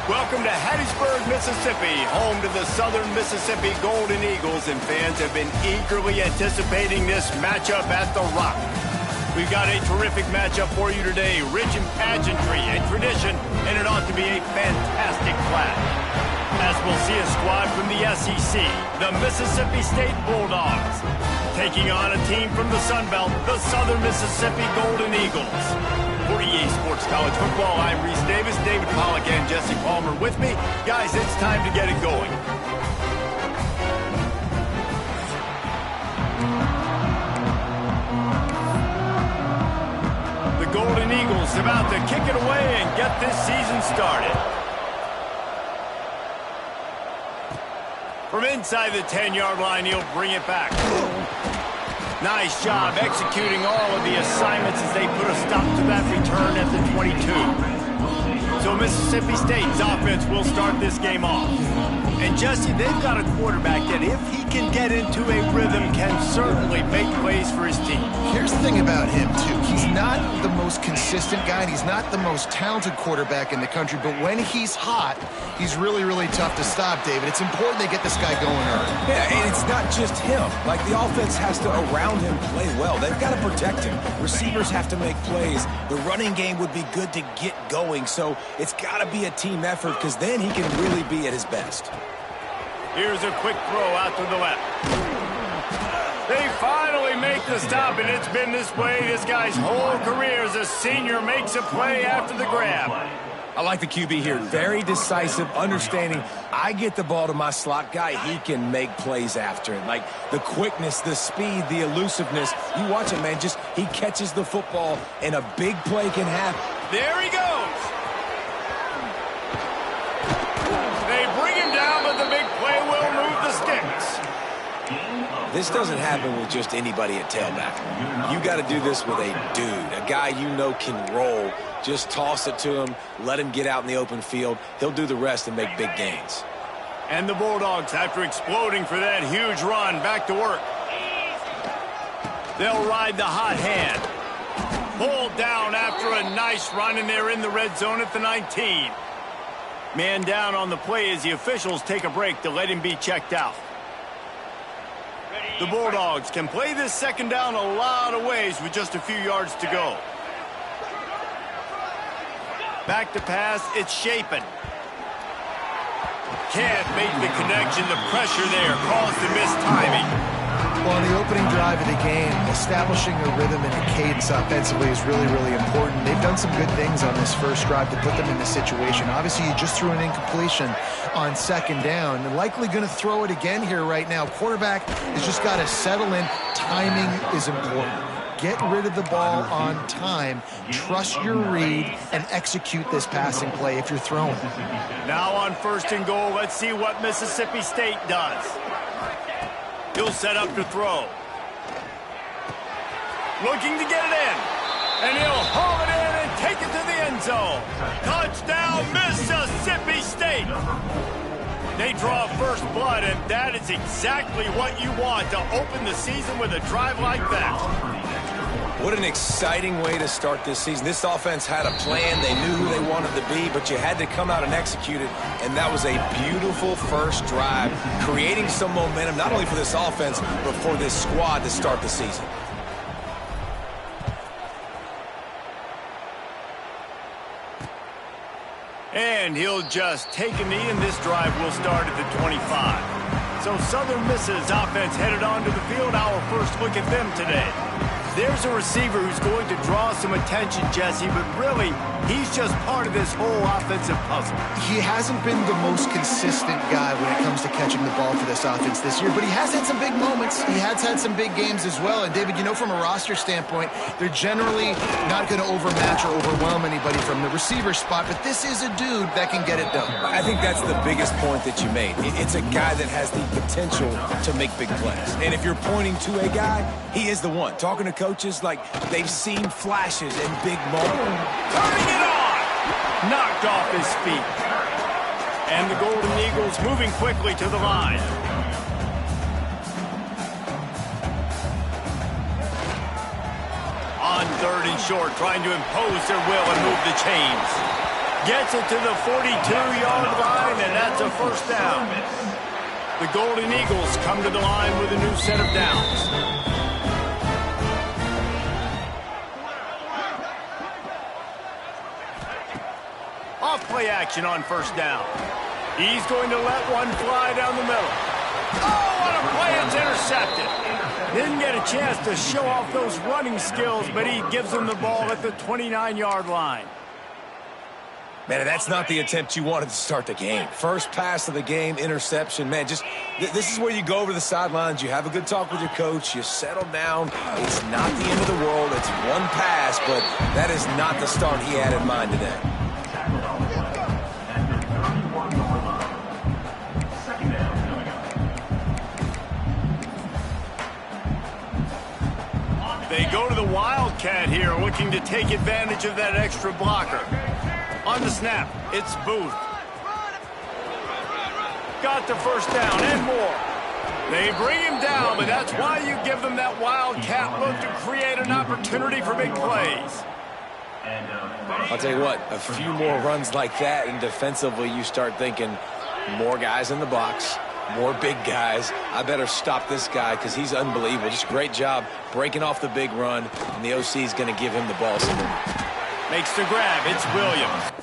Welcome to Hattiesburg, Mississippi, home to the Southern Mississippi Golden Eagles, and fans have been eagerly anticipating this matchup at the Rock. We've got a terrific matchup for you today, rich in pageantry and tradition, and it ought to be a fantastic clash. As we'll see a squad from the SEC, the Mississippi State Bulldogs, taking on a team from the Sun Belt, the Southern Mississippi Golden Eagles. For EA Sports College Football, I'm Reese Davis, David Pollack, and Jesse Palmer with me. Guys, it's time to get it going. The Golden Eagles about to kick it away and get this season started. From inside the 10-yard line, he'll bring it back. Nice job executing all of the assignments as they put a stop to that return at the 22. So Mississippi State's offense will start this game off. And Jesse, they've got a quarterback that, if he can get into a rhythm, can certainly make plays for his team. Here's the thing about him, too. He's not the most consistent guy, and he's not the most talented quarterback in the country, but when he's hot, he's really, really tough to stop, David. It's important they get this guy going early. Yeah, and it's not just him. Like, the offense has to, around him, play well. They've got to protect him. Receivers have to make plays. The running game would be good to get going, so it's got to be a team effort, because then he can really be at his best. Here's a quick throw out to the left. They finally make the stop, and it's been this way this guy's whole career as a senior makes a play after the grab. I like the QB here. Very decisive, understanding I get the ball to my slot guy, he can make plays after it. Like the quickness, the speed, the elusiveness. You watch it, man. Just he catches the football, and a big play can happen. There he goes. They bring him down, but the big play will move the sticks. This doesn't happen with just anybody at tailback. You got to do this with a dude, a guy you know can roll. Just toss it to him, let him get out in the open field. He'll do the rest and make big gains. And the Bulldogs, after exploding for that huge run, back to work. They'll ride the hot hand. Pulled down after a nice run, and they're in the red zone at the 19. Man down on the play as the officials take a break to let him be checked out. The Bulldogs can play this second down a lot of ways with just a few yards to go. Back to pass, it's Shapen. Can't make the connection, the pressure there caused the missed timing. Well, on the opening drive of the game, establishing a rhythm and a cadence offensively is really, really important. They've done some good things on this first drive to put them in this situation. Obviously, you just threw an incompletion on second down. They're likely going to throw it again here right now. Quarterback has just got to settle in. Timing is important. Get rid of the ball on time. Trust your read and execute this passing play if you're throwing. Now on first and goal, let's see what Mississippi State does. He'll set up to throw. Looking to get it in. And he'll haul it in and take it to the end zone. Touchdown, Mississippi State. They draw first blood, and that is exactly what you want to open the season with a drive like that. What an exciting way to start this season. This offense had a plan. They knew who they wanted to be, but you had to come out and execute it, and that was a beautiful first drive, creating some momentum, not only for this offense, but for this squad to start the season. And he'll just take a knee, and this drive will start at the 25. So Southern Miss's offense headed onto the field. Our first look at them today. There's a receiver who's going to draw some attention, Jesse, but really, he's just part of this whole offensive puzzle. He hasn't been the most consistent guy when it comes to catching the ball for this offense this year, but he has had some big moments. He has had some big games as well. And, David, you know, from a roster standpoint, they're generally not going to overmatch or overwhelm anybody from the receiver spot, but this is a dude that can get it done. I think that's the biggest point that you made. It's a guy that has the potential to make big plays. And if you're pointing to a guy, he is the one. Talking to coaches, like, they've seen flashes and big moments. Turning it on! Knocked off his feet. And the Golden Eagles moving quickly to the line. On third and short, trying to impose their will and move the chains. Gets it to the 42-yard line, and that's a first down. The Golden Eagles come to the line with a new set of downs. Off play action on first down. He's going to let one fly down the middle. Oh, what a play! It's intercepted. Didn't get a chance to show off those running skills, but he gives him the ball at the 29-yard line. Man, that's not the attempt you wanted to start the game. First pass of the game, interception. Man, this is where you go over the sidelines. You have a good talk with your coach. You settle down. It's not the end of the world. It's one pass, but that is not the start he had in mind today. They go to the Wildcat here, looking to take advantage of that extra blocker. On the snap, it's Booth. Got the first down and more. They bring him down, but that's why you give them that Wildcat look to create an opportunity for big plays. I'll tell you what, a few more runs like that, and defensively you start thinking more guys in the box, more big guys. I better stop this guy because he's unbelievable. Just great job breaking off the big run, and the OC is going to give him the ball some more. Makes the grab. It's Williams.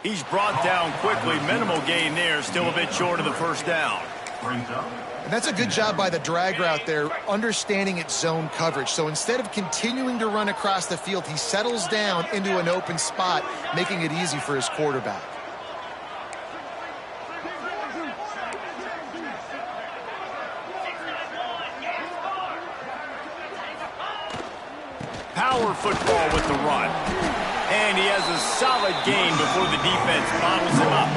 He's brought down quickly. Minimal gain there. Still a bit short of the first down. And that's a good job by the drag route there, understanding its zone coverage. So instead of continuing to run across the field, he settles down into an open spot, making it easy for his quarterback. Power football with the run. And he has a solid gain before the defense bottles him up.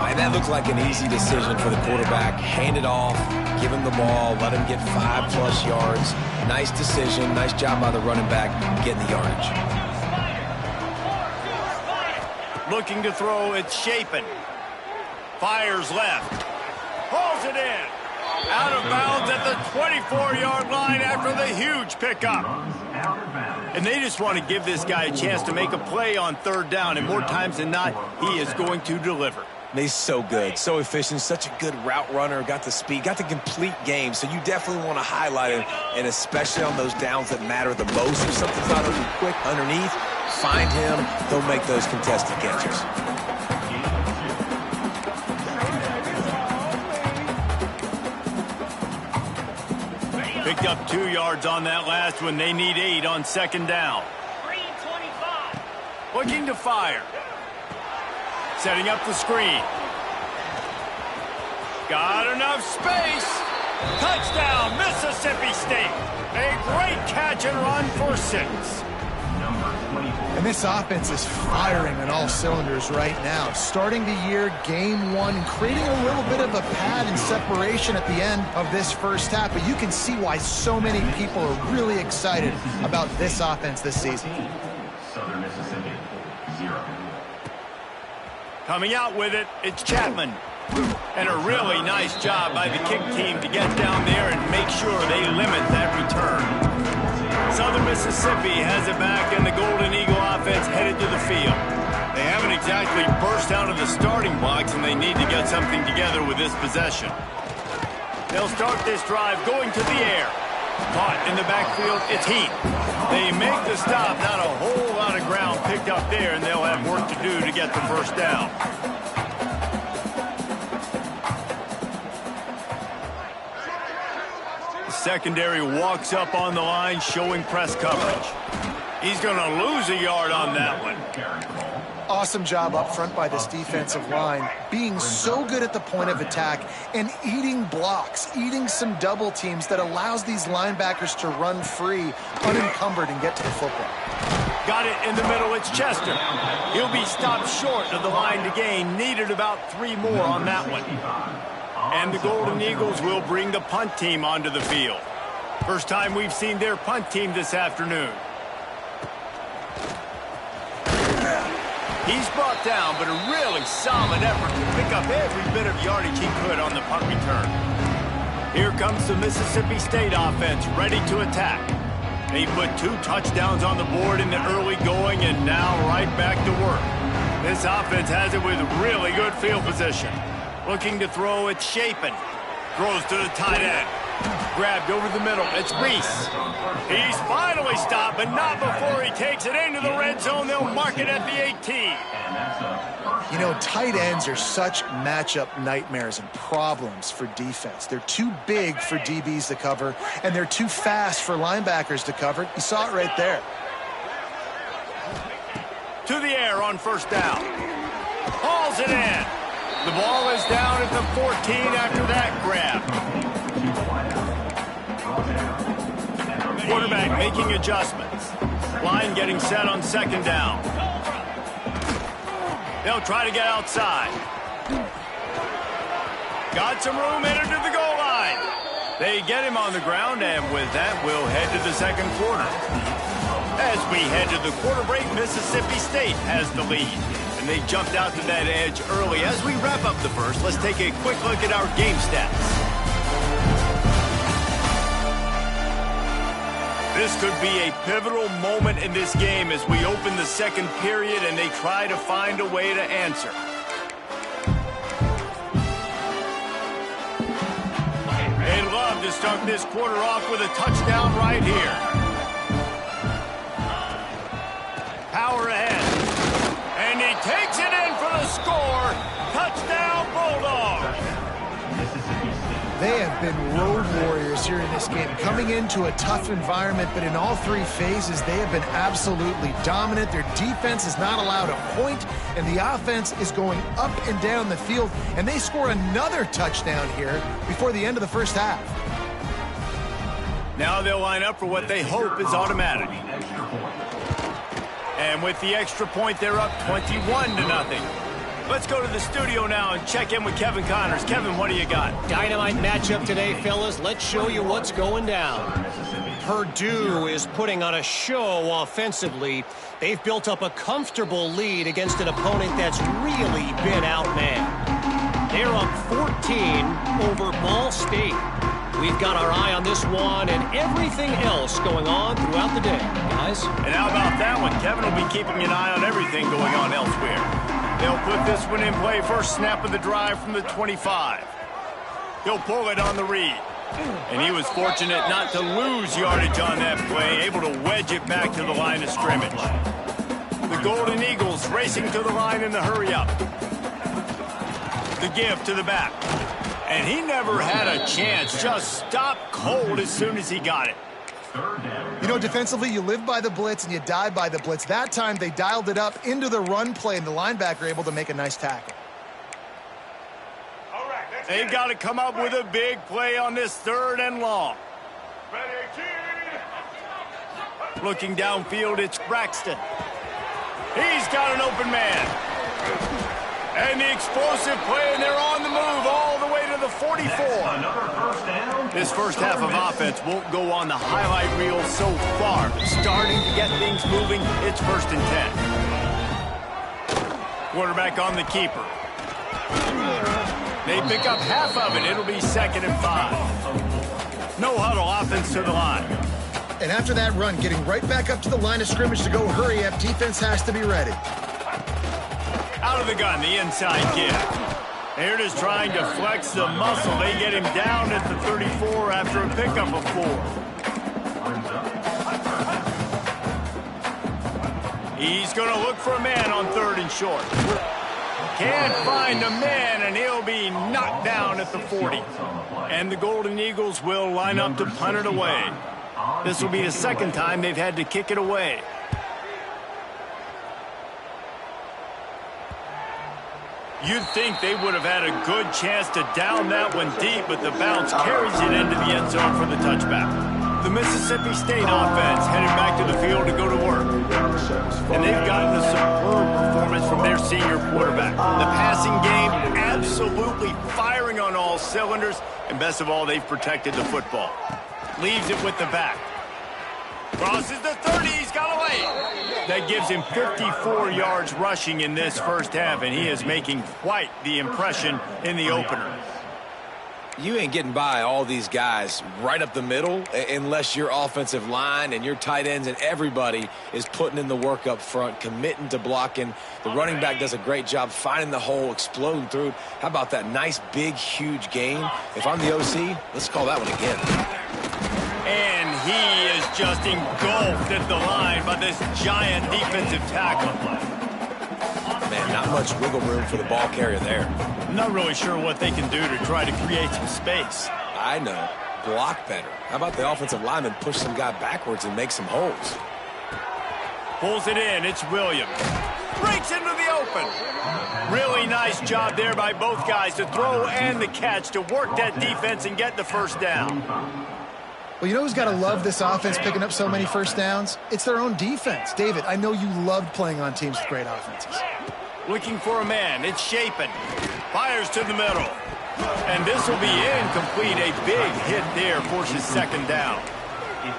And that looked like an easy decision for the quarterback. Hand it off, give him the ball, let him get 5+ yards. Nice decision, nice job by the running back getting the yardage. Looking to throw, it's Shapen. Fires left. Pulls it in. Out of bounds at the 24-yard line after the huge pickup. And they just want to give this guy a chance to make a play on third down, and more times than not, he is going to deliver. He's so good, so efficient, such a good route runner, got the speed, got the complete game, so you definitely want to highlight him, and especially on those downs that matter the most. If something's not open quick underneath, find him, he'll make those contested catches. Picked up 2 yards on that last one. They need 8 on second down. Looking to fire. Setting up the screen. Got enough space. Touchdown, Mississippi State. A great catch and run for 6. And this offense is firing on all cylinders right now. Starting the year, game 1, and creating a little bit of a pad and separation at the end of this first half. But you can see why so many people are really excited about this offense this season. Southern Mississippi, 0. Coming out with it, it's Chapman. And a really nice job by the kick team to get down there and make sure they limit that return. Southern Mississippi has it back, and the Golden Eagle offense headed to the field. They haven't exactly burst out of the starting blocks, and they need to get something together with this possession. They'll start this drive going to the air. Caught in the backfield, it's Heath. They make the stop, not a whole lot of ground picked up there, and they'll have work to do to get the first down. Secondary walks up on the line, showing press coverage. He's going to lose a yard on that one. Awesome job up front by this defensive line, being so good at the point of attack and eating blocks, eating some double teams that allows these linebackers to run free, unencumbered, and get to the football. Got it in the middle. It's Chester. He'll be stopped short of the line to gain. Needed about 3 more on that one. And the Golden Eagles will bring the punt team onto the field. First time we've seen their punt team this afternoon. He's brought down, but a really solid effort to pick up every bit of yardage he could on the punt return. Here comes the Mississippi State offense, ready to attack. They put 2 touchdowns on the board in the early going, and now right back to work. This offense has it with really good field position. Looking to throw, it's Shapen. Throws to the tight end. Grabbed over the middle. It's Reese. He's finally stopped, but not before he takes it into the red zone. They'll mark it at the 18. You know, tight ends are such matchup nightmares and problems for defense. They're too big for DBs to cover, and they're too fast for linebackers to cover. You saw it right there. To the air on first down. Hauls it in. The ball is down at the 14 after that grab. Quarterback making adjustments. Line getting set on second down. They'll try to get outside. Got some room, entered to the goal line. They get him on the ground, and with that, we'll head to the second quarter. As we head to the quarter break, Mississippi State has the lead. And they jumped out to that edge early. As we wrap up the first, let's take a quick look at our game stats. This could be a pivotal moment in this game as we open the second period and they try to find a way to answer. They'd love to start this quarter off with a touchdown right here. Power ahead. And he takes it in for the score. Touchdown, Bulldogs. They have been road warriors here in this game, coming into a tough environment, but in all 3 phases, they have been absolutely dominant. Their defense is not allowed a point, and the offense is going up and down the field, and they score another touchdown here before the end of the first half. Now they'll line up for what they hope is automatic. And with the extra point, they're up 21-0. Let's go to the studio now and check in with Kevin Connors. Kevin, what do you got? Dynamite matchup today, fellas. Let's show you what's going down. Purdue is putting on a show offensively. They've built up a comfortable lead against an opponent that's really been outmanned. They're up 14 over Ball State. We've got our eye on this one and everything else going on throughout the day, guys. And how about that one? Kevin will be keeping an eye on everything going on elsewhere. They'll put this one in play. First snap of the drive from the 25. He'll pull it on the read. And he was fortunate not to lose yardage on that play, able to wedge it back to the line of scrimmage. The Golden Eagles racing to the line in the hurry-up. The give to the back. And he never had a chance. Just stopped cold as soon as he got it. You know, defensively, you live by the blitz and you die by the blitz. That time, they dialed it up into the run play, and the linebacker able to make a nice tackle. They've got to come up with a big play on this 3rd and long. Looking downfield, it's Braxton. He's got an open man. And the explosive play, and they're on the move all the way to the 44. This first half of offense won't go on the highlight reel so far, but starting to get things moving. It's 1st and 10. Quarterback on the keeper. They pick up half of it. It'll be 2nd and 5. No huddle offense to the line. And after that run, getting right back up to the line of scrimmage to go hurry up, defense has to be ready. Out of the gun, the inside give. They're just trying to flex the muscle. They get him down at the 34 after a pickup of 4. He's going to look for a man on 3rd and short. Can't find a man, and he'll be knocked down at the 40. And the Golden Eagles will line up to punt it away. This will be the 2nd time they've had to kick it away. You'd think they would have had a good chance to down that one deep, but the bounce carries it into the end zone for the touchback. The Mississippi State offense headed back to the field to go to work. And they've gotten a superb performance from their senior quarterback. The passing game absolutely firing on all cylinders, and best of all, they've protected the football. Leaves it with the back. Crosses the 30, he's got away. That gives him 54 yards rushing in this first half, and he is making quite the impression in the opener. You ain't getting by all these guys right up the middle unless your offensive line and your tight ends and everybody is putting in the work up front, committing to blocking. The running back does a great job finding the hole, exploding through it. How about that nice, big, huge gain? If I'm the OC, let's call that one again. And he is just engulfed at the line by this giant defensive tackle. Man, not much wiggle room for the ball carrier there. I'm not really sure what they can do to try to create some space. I know. Block better. How about the offensive lineman push some guy backwards and make some holes? Pulls it in. It's Williams. Breaks into the open. Really nice job there by both guys to throw and the catch to work that defense and get the first down. Well, you know who's got to love this offense picking up so many first downs? It's their own defense. David, I know you loved playing on teams with great offenses. Looking for a man. It's Shapen. Fires to the middle. And this will be incomplete. A big hit there forces second down.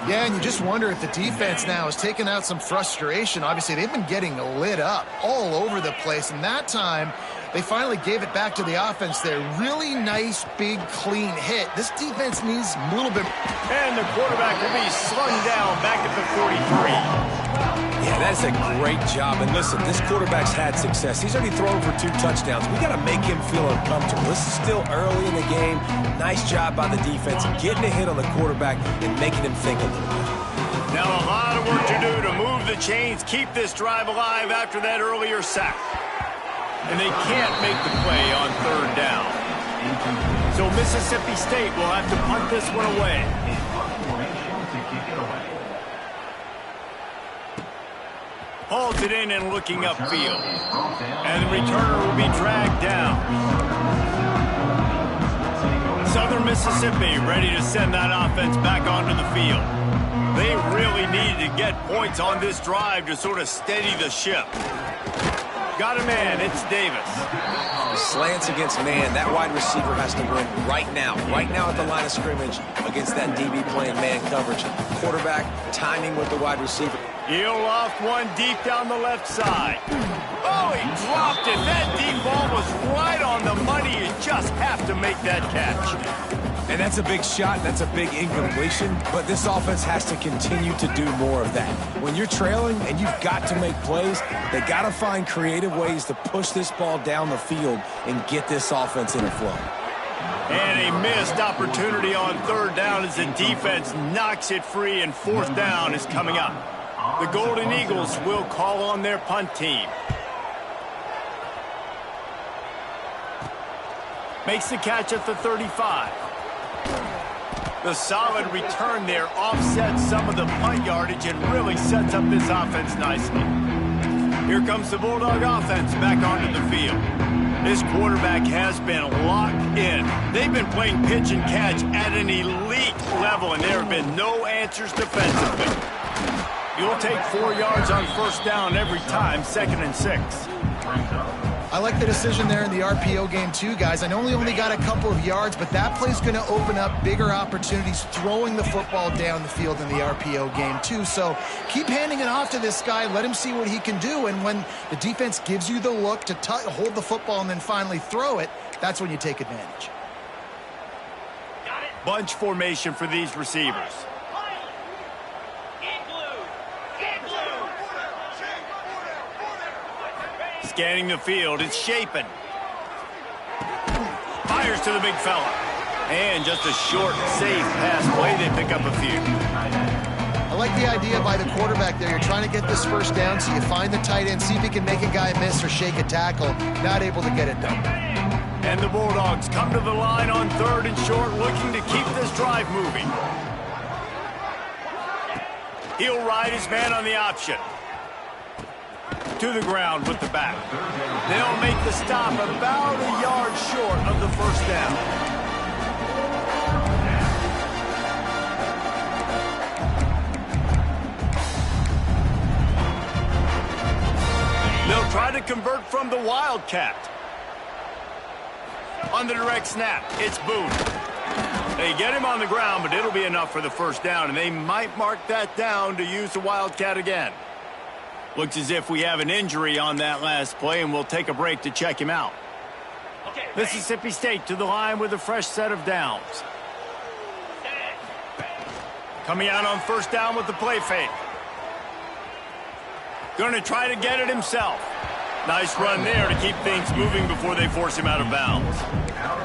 Yeah, and you just wonder if the defense now is taking out some frustration. Obviously, they've been getting lit up all over the place. And that time, they finally gave it back to the offense there. Really nice, big, clean hit. This defense needs a little bit. And the quarterback will be slung down back at the 43. Yeah, that's a great job. And listen, this quarterback's had success. He's already thrown for 2 touchdowns. We got to make him feel uncomfortable. This is still early in the game. Nice job by the defense, getting a hit on the quarterback and making him think a little bit. Now a lot of work to do to move the chains, keep this drive alive after that earlier sack. And they can't make the play on third down. So Mississippi State will have to punt this one away. Hauls it in and looking upfield. And the returner will be dragged down. Southern Mississippi ready to send that offense back onto the field. They really needed to get points on this drive to sort of steady the ship. Got a man, it's Davis. Slants against man, that wide receiver has to win right now at the line of scrimmage against that DB playing man coverage. Quarterback, timing with the wide receiver. He'll loft one deep down the left side. Oh, he dropped it. That deep ball was right on the money. You just have to make that catch. And that's a big shot. That's a big incompletion. But this offense has to continue to do more of that. When you're trailing and you've got to make plays, they got to find creative ways to push this ball down the field and get this offense in a flow. And a missed opportunity on third down as the defense knocks it free, and fourth down is coming up. The Golden Eagles will call on their punt team. Makes the catch at the 35. The solid return there offsets some of the punt yardage and really sets up this offense nicely. Here comes the Bulldog offense back onto the field. This quarterback has been locked in. They've been playing pitch and catch at an elite level, and there have been no answers defensively. You'll take 4 yards on first down every time, 2nd and 6. I like the decision there in the RPO game too, guys. I know we only got a couple of yards, but that play's going to open up bigger opportunities throwing the football down the field in the RPO game too. So keep handing it off to this guy. Let him see what he can do. And when the defense gives you the look to hold the football and then finally throw it, that's when you take advantage. Bunch formation for these receivers. Scanning the field, it's Shapen. Fires to the big fella. And just a short, safe pass play. They pick up a few. I like the idea by the quarterback there. You're trying to get this first down, so you find the tight end, see if he can make a guy miss or shake a tackle. Not able to get it done. And the Bulldogs come to the line on third and short, looking to keep this drive moving. He'll ride his man on the option. to the ground with the back. They'll make the stop about a yard short of the first down. They'll try to convert from the Wildcat. On the direct snap, it's Boone. They get him on the ground, but it'll be enough for the first down, and they might mark that down to use the Wildcat again. Looks as if we have an injury on that last play, and we'll take a break to check him out. Mississippi State to the line with a fresh set of downs. Coming out on first down with the play fake. Going to try to get it himself. Nice run there to keep things moving before they force him out of bounds.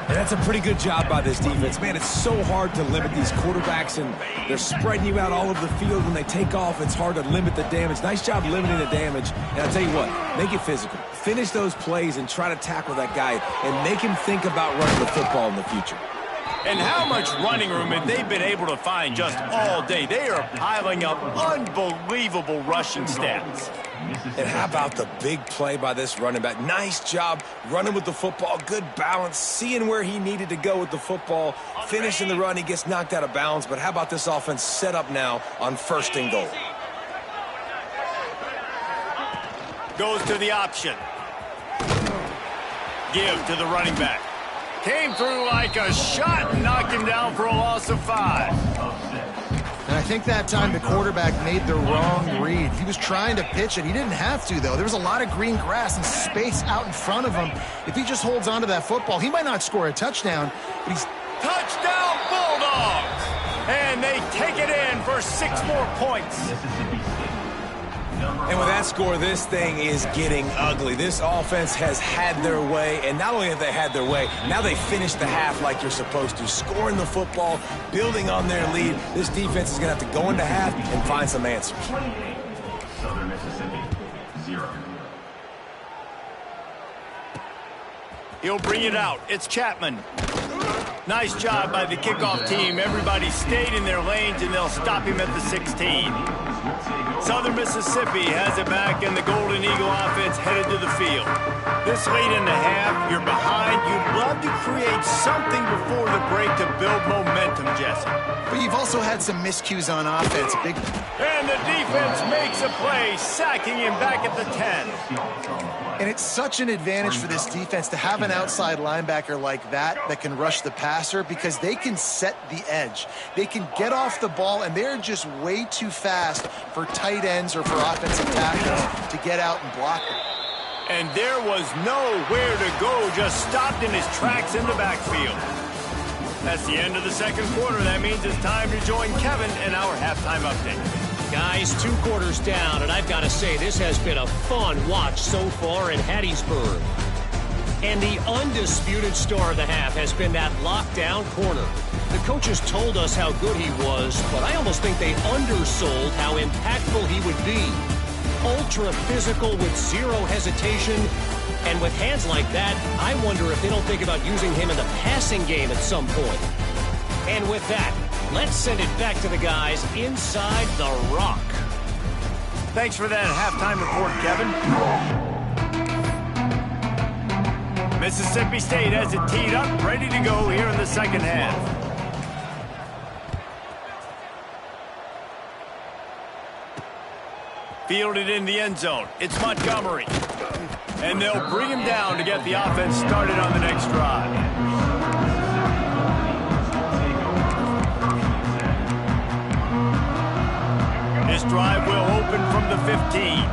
And that's a pretty good job by this defense. Man, it's so hard to limit these quarterbacks, and they're spreading you out all over the field. When they take off, it's hard to limit the damage. Nice job limiting the damage. And I'll tell you what, make it physical. Finish those plays and try to tackle that guy and make him think about running the football in the future. And how much running room have they been able to find just all day? They are piling up unbelievable rushing stats. And how about the big play by this running back? Nice job running with the football, good balance, seeing where he needed to go with the football, finishing the run. He gets knocked out of bounds, but how about this offense set up now on first and goal? Goes to the option. Give to the running back. Came through like a shot and knocked him down for a loss of 5. And I think that time the quarterback made the wrong read. He was trying to pitch it. He didn't have to, though. There was a lot of green grass and space out in front of him. If he just holds on to that football, he might not score a touchdown, but he's... Touchdown Bulldogs! And they take it in for 6 more points. And with that score, this thing is getting ugly. This offense has had their way, and not only have they had their way, now they finished the half like you're supposed to, scoring the football, building on their lead. This defense is going to have to go into half and find some answers. 28, Southern Mississippi, 0. He'll bring it out. It's Chapman. Nice job by the kickoff team. Everybody stayed in their lanes, and they'll stop him at the 16. Southern Mississippi has it back, and the Golden Eagle offense headed to the field. This late in the half, you're behind. You'd love to create something before the break to build momentum, Jesse. But you've also had some miscues on offense. And the defense makes a play, sacking him back at the 10. And it's such an advantage for this defense to have an outside linebacker like that can rush the passer, because they can set the edge. They can get off the ball, and they're just way too fast for tight ends or for offensive tackles to get out and block them. And there was nowhere to go, just stopped in his tracks in the backfield. That's the end of the second quarter. That means it's time to join Kevin in our halftime update. Guys, 2 quarters down, and I've got to say, this has been a fun watch so far in Hattiesburg. And the undisputed star of the half has been that lockdown corner. The coaches told us how good he was, but I almost think they undersold how impactful he would be. Ultra physical with zero hesitation, and with hands like that, I wonder if they don't think about using him in the passing game at some point. And with that, let's send it back to the guys inside the Rock. Thanks for that halftime report, Kevin. Mississippi State has it teed up, ready to go here in the second half. Fielded in the end zone. It's Montgomery. And they'll bring him down to get the offense started on the next drive. This drive will open from the 15.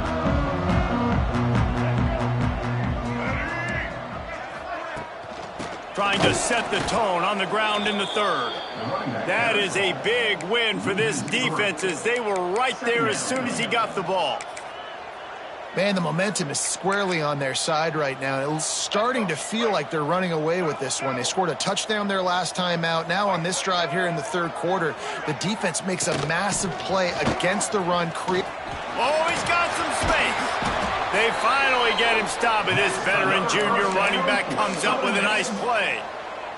Trying to set the tone on the ground in the third. That is a big win for this defense, as they were right there as soon as he got the ball. Man, the momentum is squarely on their side right now. It's starting to feel like they're running away with this one. They scored a touchdown their last time out. Now on this drive here in the third quarter, the defense makes a massive play against the run. Oh, he's got some space. They finally get him stopped, and this veteran junior running back comes up with a nice play.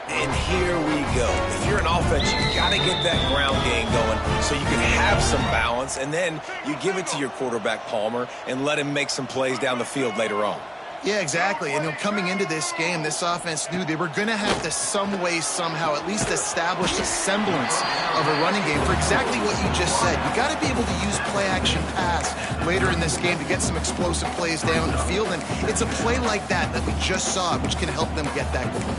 And here we go. If you're an offense, you've got to get that ground game going so you can have some balance, and then you give it to your quarterback, Palmer, and let him make some plays down the field later on. Yeah, exactly. And coming into this game, this offense knew they were going to have to some way, somehow, at least establish a semblance of a running game for exactly what you just said. You got to be able to use play-action pass later in this game to get some explosive plays down the field. And it's a play like that we just saw, which can help them get that going.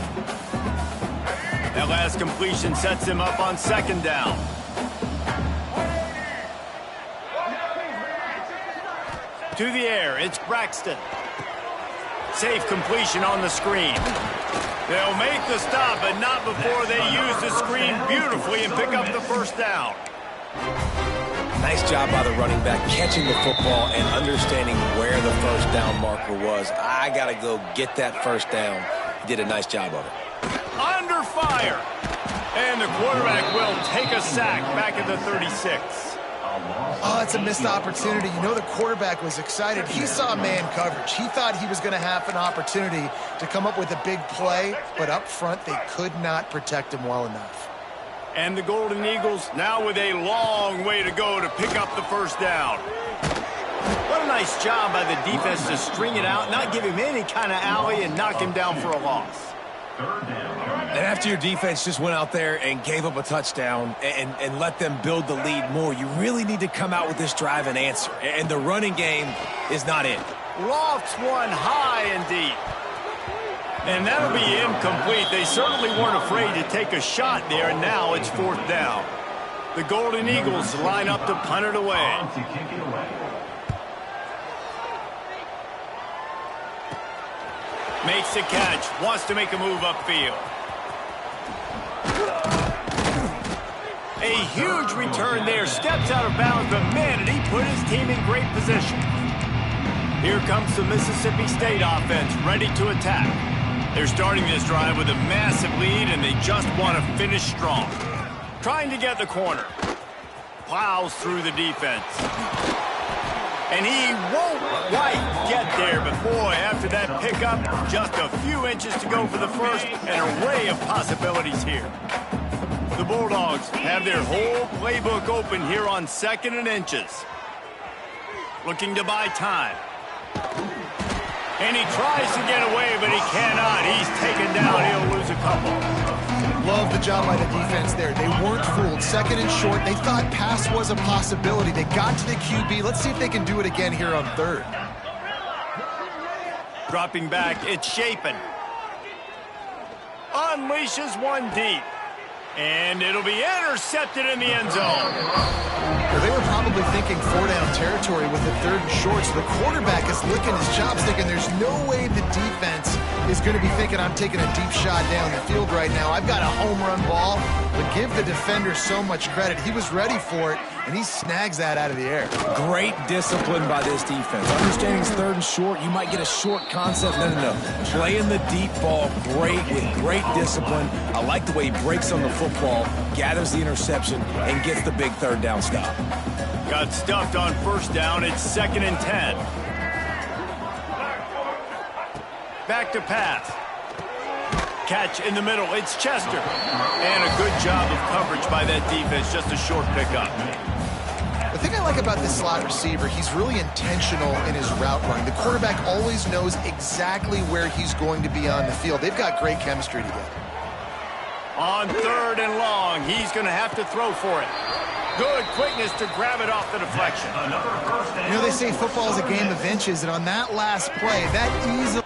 That last completion sets him up on second down. To the air, it's Braxton. Safe completion on the screen. They'll make the stop, but not before they use the screen beautifully and pick up the first down. Nice job by the running back catching the football and understanding where the first down marker was. I got to go get that first down. He did a nice job of it. Under fire. And the quarterback will take a sack back at the 36. Oh, it's a missed opportunity. You know the quarterback was excited. He saw man coverage. He thought he was going to have an opportunity to come up with a big play, but up front they could not protect him well enough. And the Golden Eagles now with a long way to go to pick up the first down. What a nice job by the defense to string it out, not give him any kind of alley, and knock him down for a loss. And after your defense just went out there and gave up a touchdown and let them build the lead more, you really need to come out with this drive and answer. And the running game is not it. Lofts one high and deep. And that'll be incomplete. They certainly weren't afraid to take a shot there, and now it's fourth down. The Golden Eagles line up to punt it away. Makes the catch, wants to make a move upfield. A huge return there, steps out of bounds, but man, did he put his team in great position. Here comes the Mississippi State offense, ready to attack. They're starting this drive with a massive lead, and they just want to finish strong. Trying to get the corner. Plows through the defense. And he won't quite get there, but boy, after that pickup, just a few inches to go for the first, an array of possibilities here. The Bulldogs have their whole playbook open here on 2nd and inches. Looking to buy time. And he tries to get away, but he cannot. He's taken down. He'll lose a couple. Love the job by the defense there. They weren't fooled. 2nd and short. They thought pass was a possibility. They got to the QB. Let's see if they can do it again here on 3rd. Dropping back, it's Shapen. Unleashes one deep. And it'll be intercepted in the end zone. Well, they were probably thinking 4-down territory with the 3rd and short, so the quarterback is licking his chops thinking there's no way the defense is going to be thinking I'm taking a deep shot down the field right now. I've got a home run ball, but give the defender so much credit. He was ready for it, and he snags that out of the air. Great discipline by this defense. Understanding it's 3rd and short, you might get a short concept. No. Playing the deep ball great with great discipline. I like the way he breaks on the football, gathers the interception, and gets the big 3rd down stop. Got stuffed on 1st down. It's 2nd and 10. Back to pass. Catch in the middle. It's Chester. And a good job of coverage by that defense. Just a short pickup. The thing I like about this slot receiver, he's really intentional in his route running. The quarterback always knows exactly where he's going to be on the field. They've got great chemistry together. On 3rd and long, he's going to have to throw for it. Good quickness to grab it off the deflection. You know, they say football is a game of inches, and on that last play, that easily...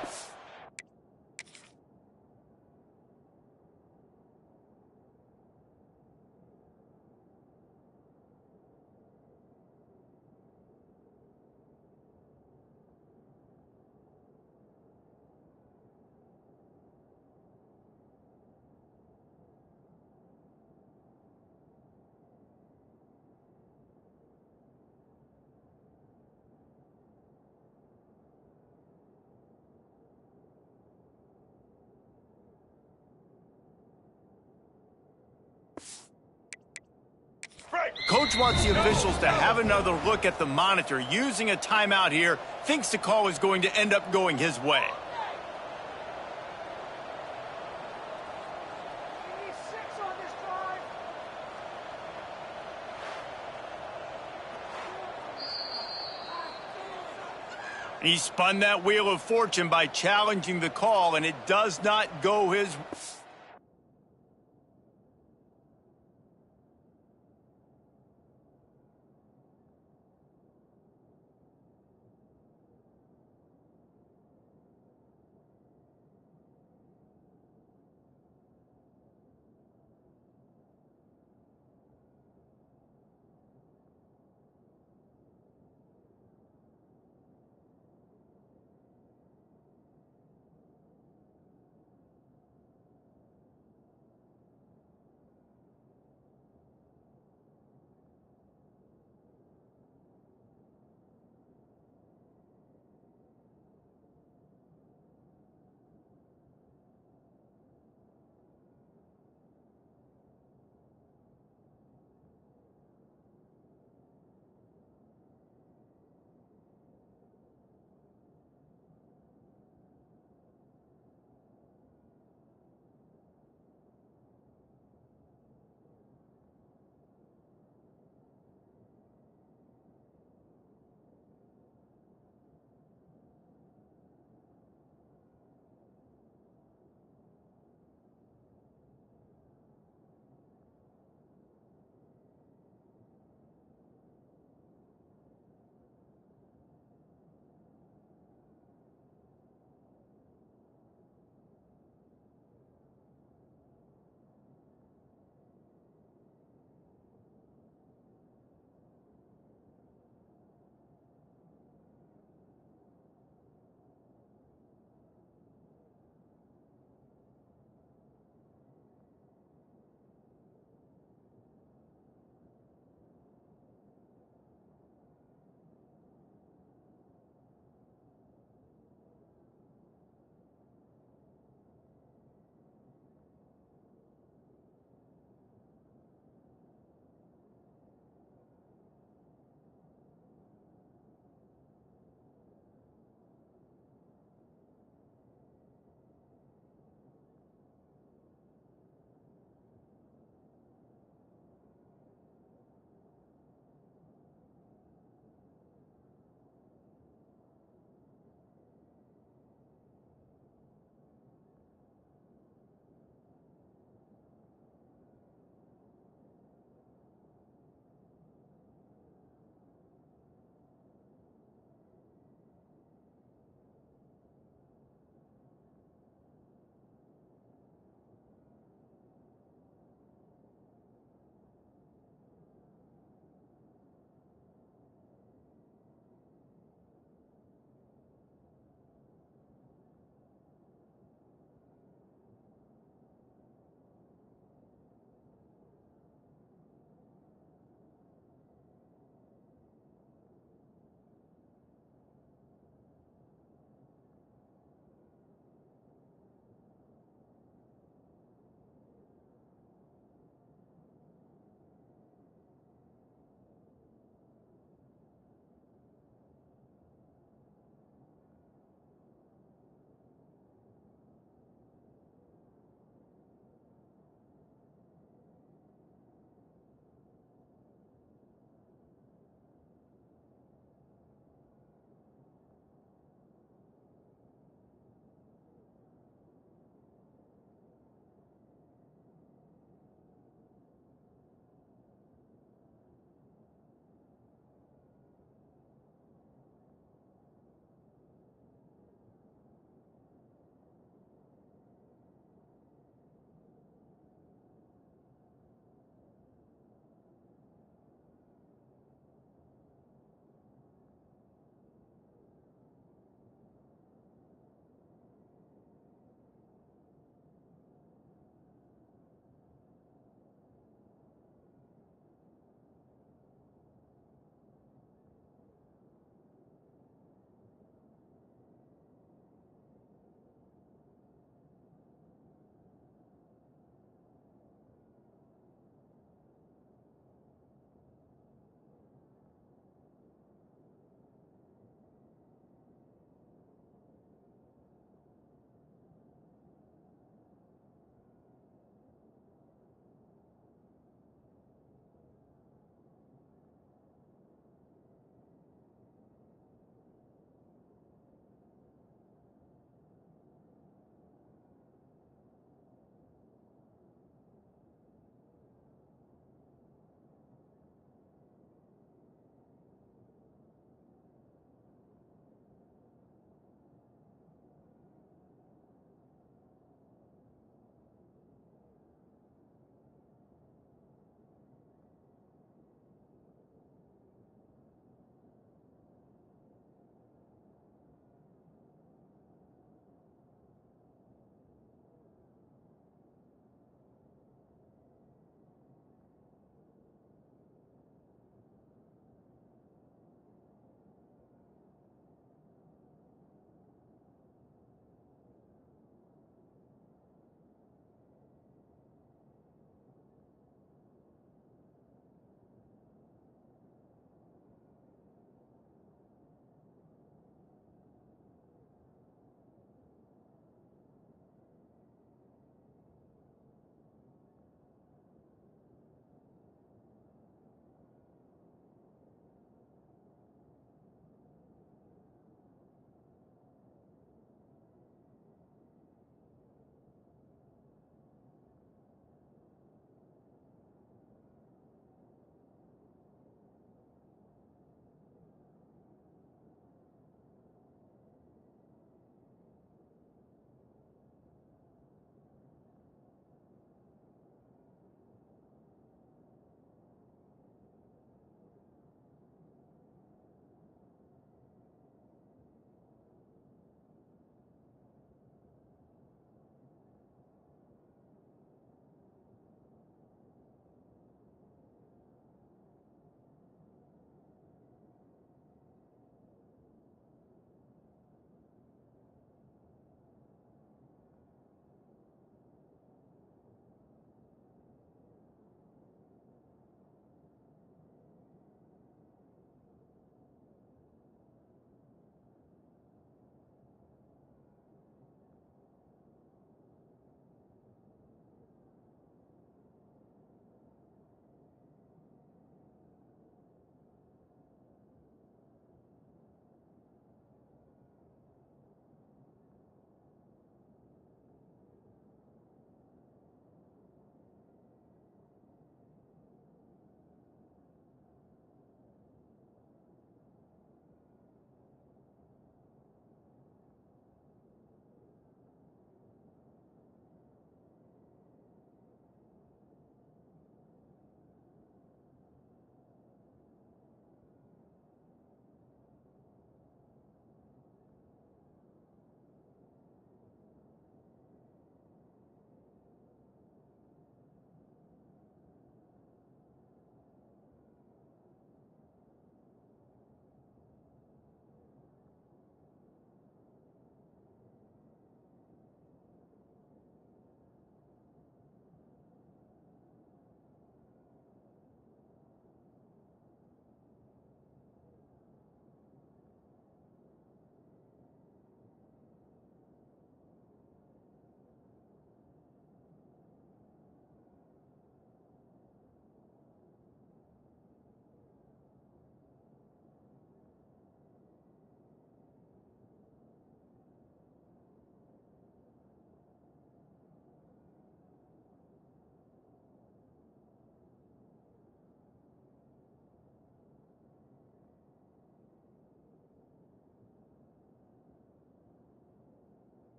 Coach wants the officials to have another look at the monitor. Using a timeout here, thinks the call is going to end up going his way. He spun that wheel of fortune by challenging the call, and it does not go his...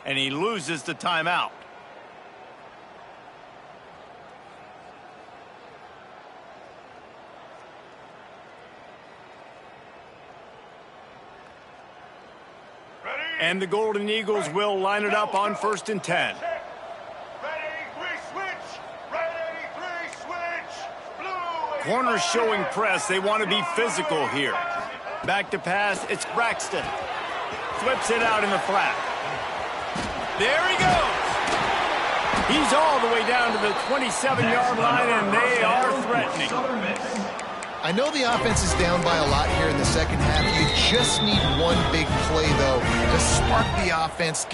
and he loses the timeout. And the Golden Eagles will line it up on 1st and 10. Corners showing press. They want to be physical here. Back to pass. It's Braxton. Flips it out in the flat. There he goes. He's all the way down to the 27-yard line, and they are threatening. I know the offense is down by a lot here in the second half. You just need one big play, though, to spark the offense.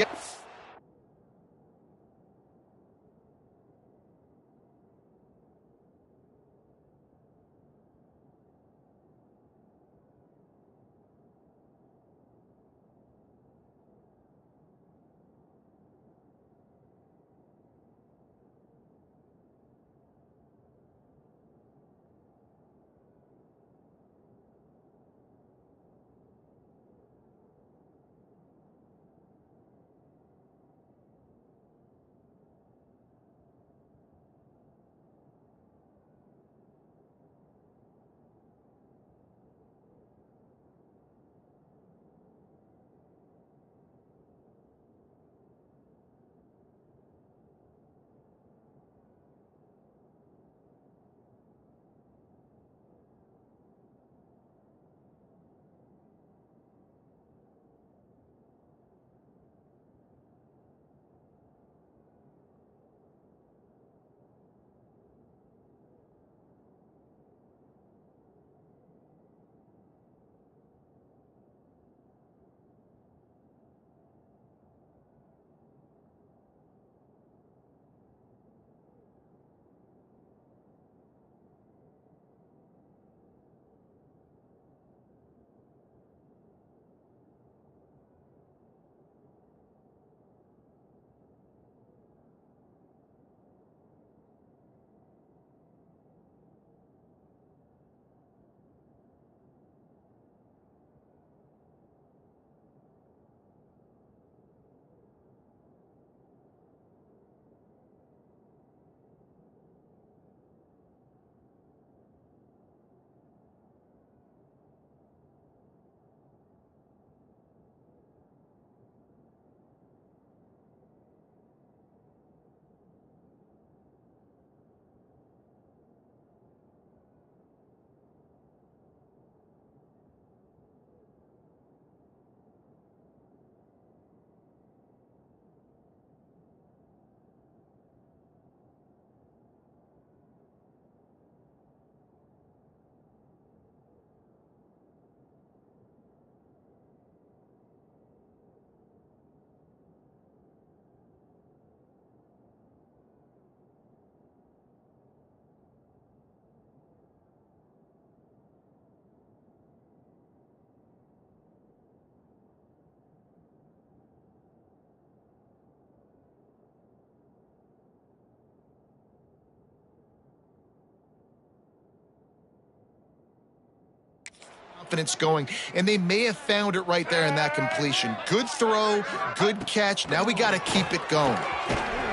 Confidence going, and they may have found it right there in that completion. Good throw, good catch. Now we got to keep it going.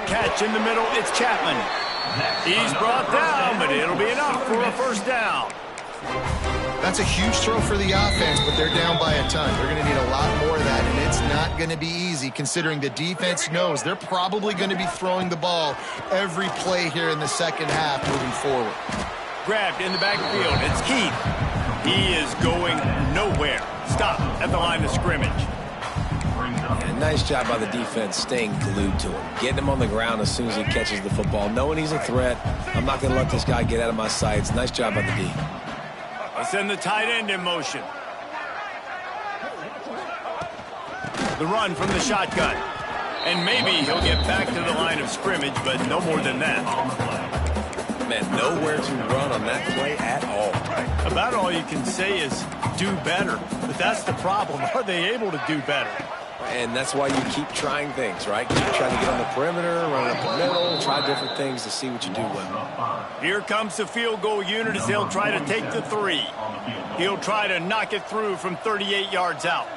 Catch in the middle, it's Chapman. He's brought down, but it'll be enough for a first down. That's a huge throw for the offense, but they're down by a ton. They're going to need a lot more of that, and it's not going to be easy considering the defense knows they're probably going to be throwing the ball every play here in the second half moving forward. Grabbed in the backfield, it's Keith. He is going nowhere. Stop at the line of scrimmage. Yeah, nice job by the defense staying glued to him. Getting him on the ground as soon as he catches the football. Knowing he's a threat. I'm not going to let this guy get out of my sights. Nice job by the D. Let's send the tight end in motion. The run from the shotgun. And maybe he'll get back to the line of scrimmage, but no more than that. Man, nowhere to run on that play at all. About all you can say is do better. But that's the problem. Are they able to do better? And that's why you keep trying things, right? Keep trying to get on the perimeter, run up the middle, try different things to see what you do well. Here comes the field goal unit as they'll try to take the 3. He'll try to knock it through from 38 yards out.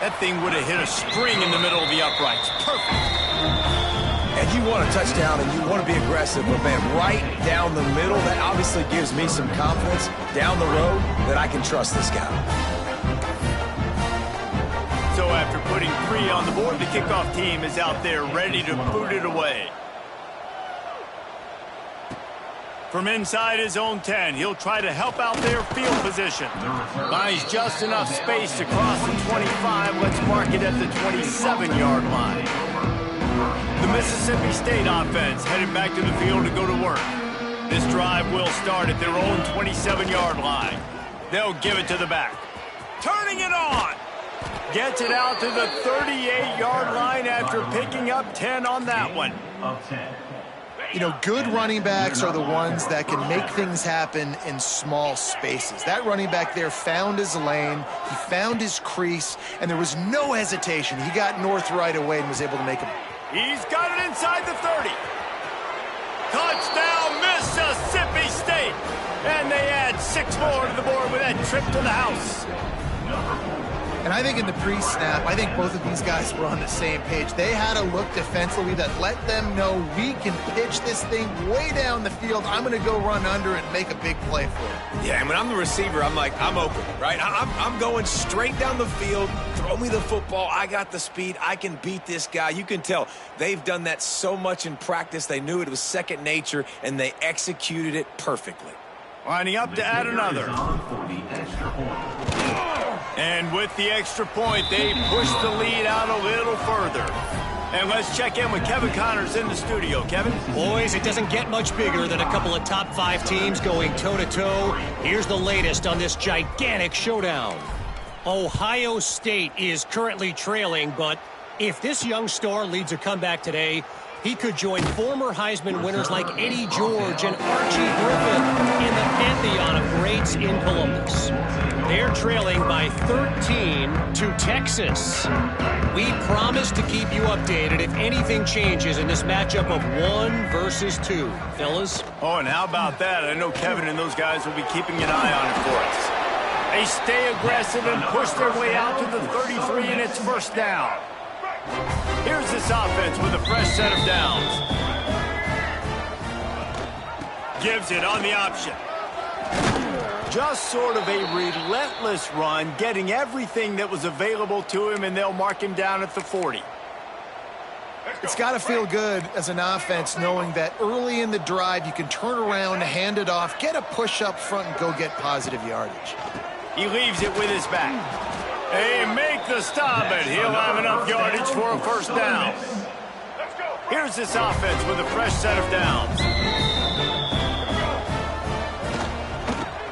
That thing would have hit a string in the middle of the uprights. Perfect. And you want a touchdown and you want to be aggressive, but man, right down the middle, that obviously gives me some confidence down the road that I can trust this guy. So after putting 3 on the board, the kickoff team is out there ready to boot it away. From inside his own 10, he'll try to help out their field position. Finds just enough space to cross the 25. Let's mark it at the 27-yard line. The Mississippi State offense headed back to the field to go to work. This drive will start at their own 27-yard line. They'll give it to the back. Turning it on. Gets it out to the 38-yard line after picking up 10 on that one. You know, good running backs are the ones that can make things happen in small spaces. That running back there found his lane, he found his crease, and there was no hesitation. He got north right away and was able to make him. He's got it inside the 30. Touchdown, Mississippi State. And they add 6 more to the board with that trip to the house. And I think in the pre-snap, I think both of these guys were on the same page. They had a look defensively that let them know we can pitch this thing way down the field. I'm going to go run under and make a big play for it. Yeah, and when I'm the receiver, I'm like, I'm open, right? I'm going straight down the field. Throw me the football. I got the speed. I can beat this guy. You can tell they've done that so much in practice. They knew it was second nature, and they executed it perfectly. Lining up to add another. And with the extra point, they push the lead out a little further. And let's check in with Kevin Connors in the studio. Kevin? Boys, it doesn't get much bigger than a couple of top 5 teams going toe-to-toe. Here's the latest on this gigantic showdown. Ohio State is currently trailing, but if this young star leads a comeback today, he could join former Heisman winners like Eddie George and Archie Griffin in the pantheon of greats in Columbus. They're trailing by 13 to Texas. We promise to keep you updated if anything changes in this matchup of 1 versus 2. Fellas? Oh, and how about that? I know Kevin and those guys will be keeping an eye on it for us. They stay aggressive and push their way out to the 33, and it's first down. Here's this offense with a fresh set of downs. Gives it on the option. Just sort of a relentless run, getting everything that was available to him, and they'll mark him down at the 40. It's got to feel good as an offense knowing that early in the drive you can turn around, hand it off, get a push up front, and go get positive yardage. He leaves it with his back. They make the stop, and he'll have enough yardage for a first down. Here's this offense with a fresh set of downs.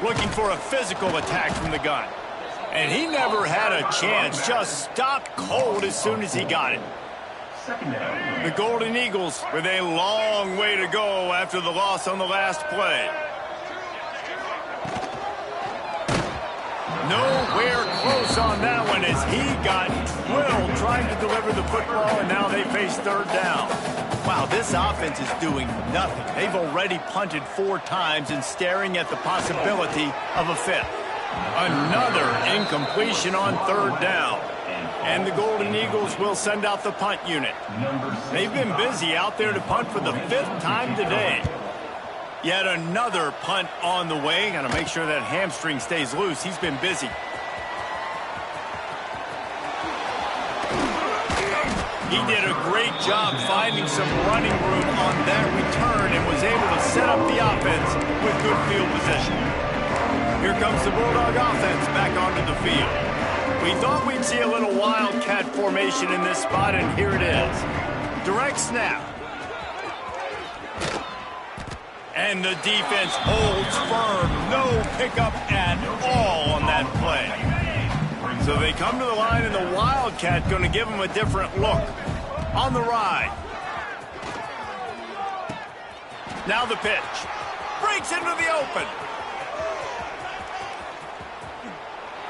Looking for a physical attack from the gun. And he never had a chance, just stopped cold as soon as he got it. The Golden Eagles with a long way to go after the loss on the last play. Nowhere close on that one as he got drilled trying to deliver the football, and now they face third down. Wow, this offense is doing nothing. They've already punted 4 times and staring at the possibility of a 5th. Another incompletion on third down. And the Golden Eagles will send out the punt unit. They've been busy out there to punt for the 5th time today. Yet another punt on the way. Got to make sure that hamstring stays loose. He's been busy. He did a great job finding some running room on that return and was able to set up the offense with good field position. Here comes the Bulldog offense back onto the field. We thought we'd see a little wildcat formation in this spot, and here it is. Direct snap. And the defense holds firm. No pickup at all on that play. So they come to the line, and the Wildcat going to give them a different look on the ride. Now the pitch. Breaks into the open.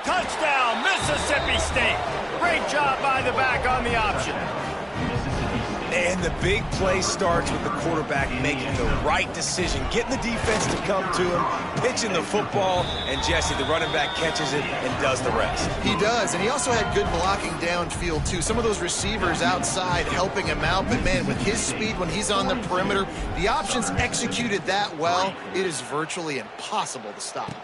Touchdown, Mississippi State. Great job by the back on the option. And the big play starts with the quarterback making the right decision, getting the defense to come to him, pitching the football, and Jesse, the running back, catches it and does the rest. He does, and he also had good blocking downfield, too. Some of those receivers outside helping him out, but, man, with his speed when he's on the perimeter, the options executed that well, it is virtually impossible to stop.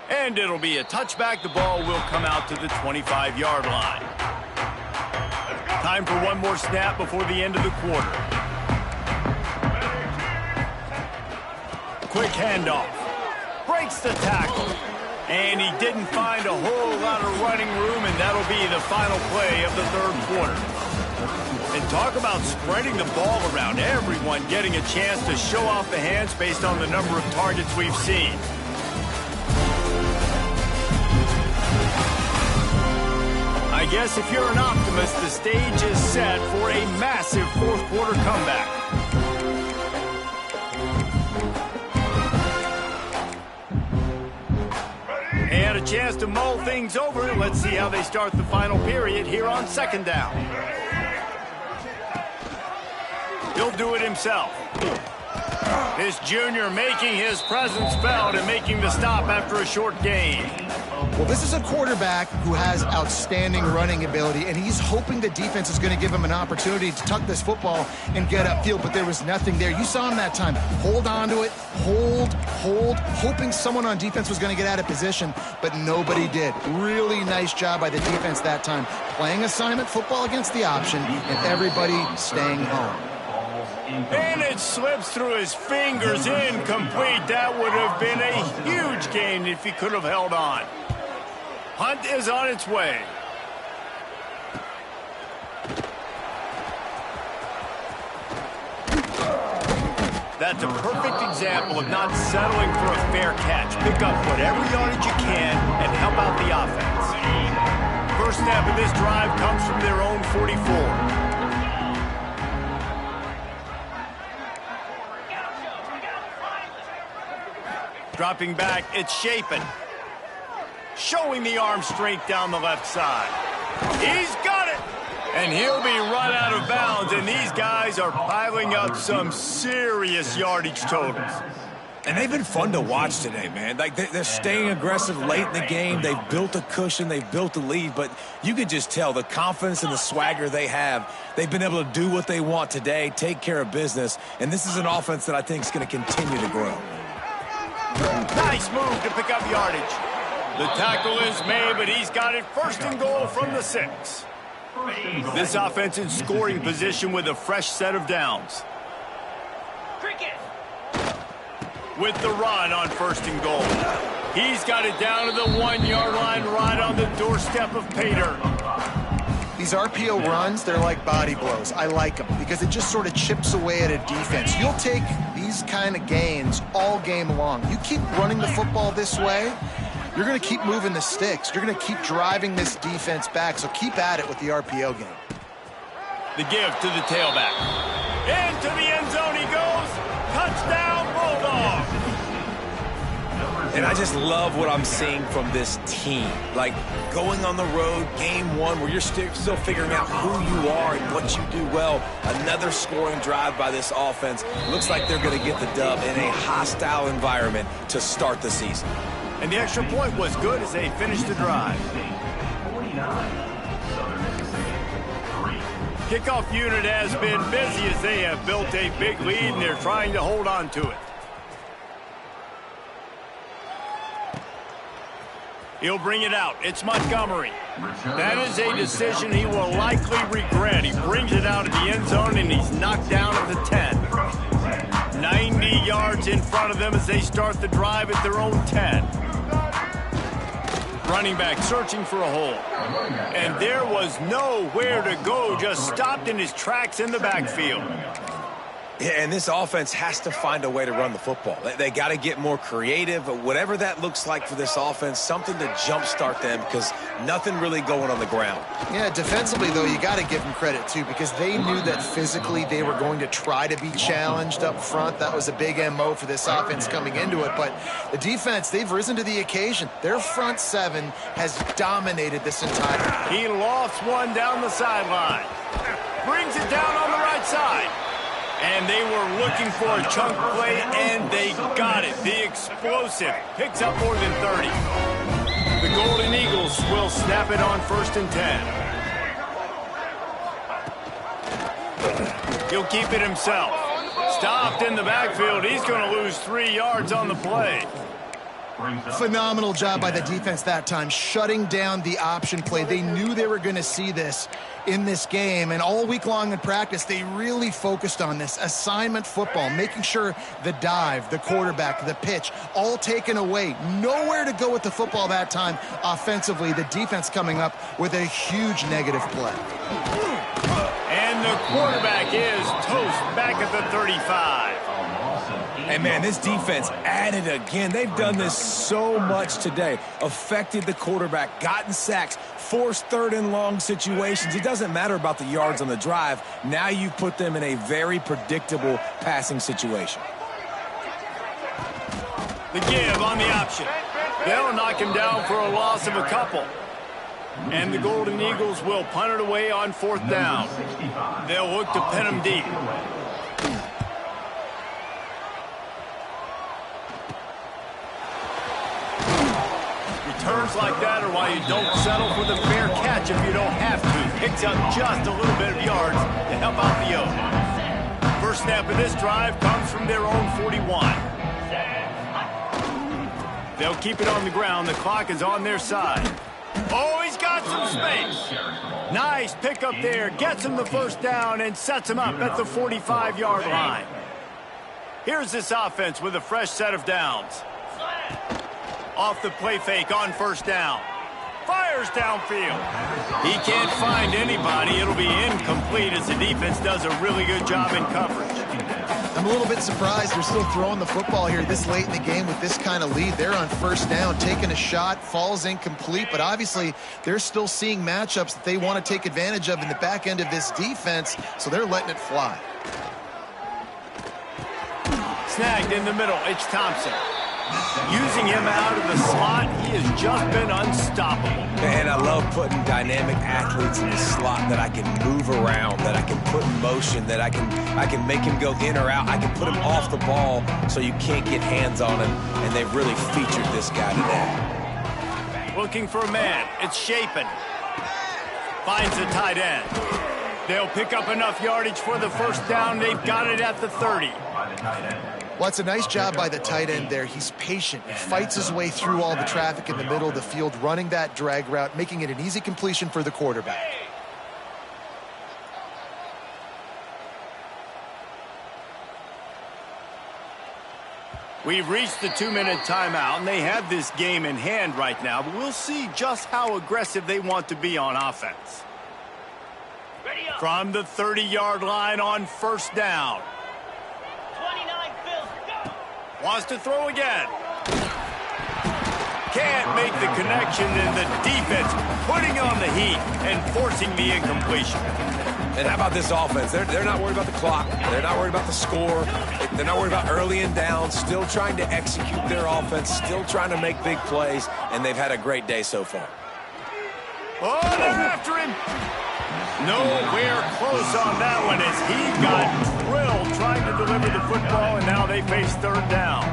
And it'll be a touchback. The ball will come out to the 25-yard line. Time for one more snap before the end of the quarter. Quick handoff. Breaks the tackle. And he didn't find a whole lot of running room, and that'll be the final play of the third quarter. And talk about spreading the ball around. Everyone getting a chance to show off the hands based on the number of targets we've seen. I guess if you're an optimist, the stage is set for a massive fourth quarter comeback. And a chance to mull things over. Let's see how they start the final period here on second down. He'll do it himself. This junior making his presence felt and making the stop after a short gain. Well, this is a quarterback who has outstanding running ability, and he's hoping the defense is going to give him an opportunity to tuck this football and get upfield, but there was nothing there. You saw him that time. Hold on to it, hold, hoping someone on defense was going to get out of position, but nobody did. Really nice job by the defense that time, playing assignment football against the option, and everybody staying home. And it slips through his fingers, incomplete. That would have been a huge gain if he could have held on. Hunt is on its way. That's a perfect example of not settling for a fair catch. Pick up whatever yardage you can and help out the offense. First snap of this drive comes from their own 44. Dropping back, it's Shapen. Showing the arm strength down the left side. He's got it! And he'll be run out of bounds, and these guys are piling up some serious yardage totals. And they've been fun to watch today, man. Like, they're staying aggressive late in the game. They've built a cushion. They've built a lead. But you can just tell the confidence and the swagger they have. They've been able to do what they want today, take care of business. And this is an offense that I think is going to continue to grow. Nice move to pick up yardage. The tackle is made, but he's got it first and goal from the 6. This offense in scoring position with a fresh set of downs. With the run on first and goal. He's got it down to the 1-yard line right on the doorstep of Pater. These RPO runs, they're like body blows. I like them because it just sort of chips away at a defense. You'll take these kind of gains all game long. You keep running the football this way, you're going to keep moving the sticks. You're going to keep driving this defense back, so keep at it with the RPO game. The give to the tailback. Into the end zone he goes. Touchdown, Bulldog. And I just love what I'm seeing from this team. Like, going on the road, game one, where you're still figuring out who you are and what you do well. Another scoring drive by this offense. Looks like they're going to get the dub in a hostile environment to start the season. And the extra point was good as they finished the drive. 49, Southern Mississippi, 3. Kickoff unit has been busy as they have built a big lead and they're trying to hold on to it. He'll bring it out. It's Montgomery. That is a decision he will likely regret. He brings it out of the end zone and he's knocked down at the 10. 90 yards in front of them as they start the drive at their own 10. Running back searching for a hole. And there was nowhere to go, just stopped in his tracks in the backfield. Yeah, and this offense has to find a way to run the football. They got to get more creative, whatever that looks like for this offense, something to jumpstart them because nothing really going on the ground. Yeah, defensively, though, you got to give them credit, too, because they knew that physically they were going to try to be challenged up front. That was a big MO for this offense coming into it. But the defense, they've risen to the occasion. Their front 7 has dominated this entire. He lofts one down the sideline. Brings it down on the right side. And they were looking for a chunk play, and they got it. The explosive picks up more than 30. The Golden Eagles will snap it on 1st and 10. He'll keep it himself. Stopped in the backfield. He's going to lose 3 yards on the play. Phenomenal job by the defense that time, shutting down the option play. They knew they were going to see this in this game, and all week long in practice, they really focused on this assignment football, making sure the dive, the quarterback, the pitch, all taken away. Nowhere to go with the football that time offensively. The defense coming up with a huge negative play. And the quarterback is toast back at the 35. And, man, this defense added again. They've done this so much today. Affected the quarterback, gotten sacks, forced 3rd and long situations. It doesn't matter about the yards on the drive. Now you've put them in a very predictable passing situation. The give on the option. They'll knock him down for a loss of a couple. And the Golden Eagles will punt it away on 4th down. They'll look to pin him deep. Returns like that are why you don't settle for the fair catch if you don't have to. Picks up just a little bit of yards to help out the O's. First snap of this drive comes from their own 41. They'll keep it on the ground. The clock is on their side. Oh, he's got some space. Nice pickup there. Gets him the 1st down and sets him up at the 45-yard line. Here's this offense with a fresh set of downs. Off the play fake on 1st down. Fires downfield. He can't find anybody. It'll be incomplete as the defense does a really good job in coverage. I'm a little bit surprised they're still throwing the football here this late in the game with this kind of lead. They're on 1st down, taking a shot, falls incomplete, but obviously they're still seeing matchups that they want to take advantage of in the back end of this defense, so they're letting it fly. Snagged in the middle. It's Thompson. Using him out of the slot, he has just been unstoppable. Man, I love putting dynamic athletes in the slot that I can move around, that I can put in motion, that I can make him go in or out. I can put him off the ball so you can't get hands on him, and they've really featured this guy today. Looking for a man. It's Shapen. Finds the tight end. They'll pick up enough yardage for the 1st down. They've got it at the 30. Well, it's a nice job by the tight end there. He's patient. He fights his way through all the traffic in the middle of the field, running that drag route, making it an easy completion for the quarterback. We've reached the 2-minute timeout, and they have this game in hand right now, but we'll see just how aggressive they want to be on offense. From the 30-yard line on 1st down. Wants to throw again. Can't make the connection, and the defense putting on the heat and forcing the incompletion. And how about this offense? They're not worried about the clock. They're not worried about the score. They're not worried about early and down. Still trying to execute their offense. Still trying to make big plays, and they've had a great day so far. Oh, they're after him. Nowhere close on that one as he got drilled trying to deliver the football, and now they face 3rd down.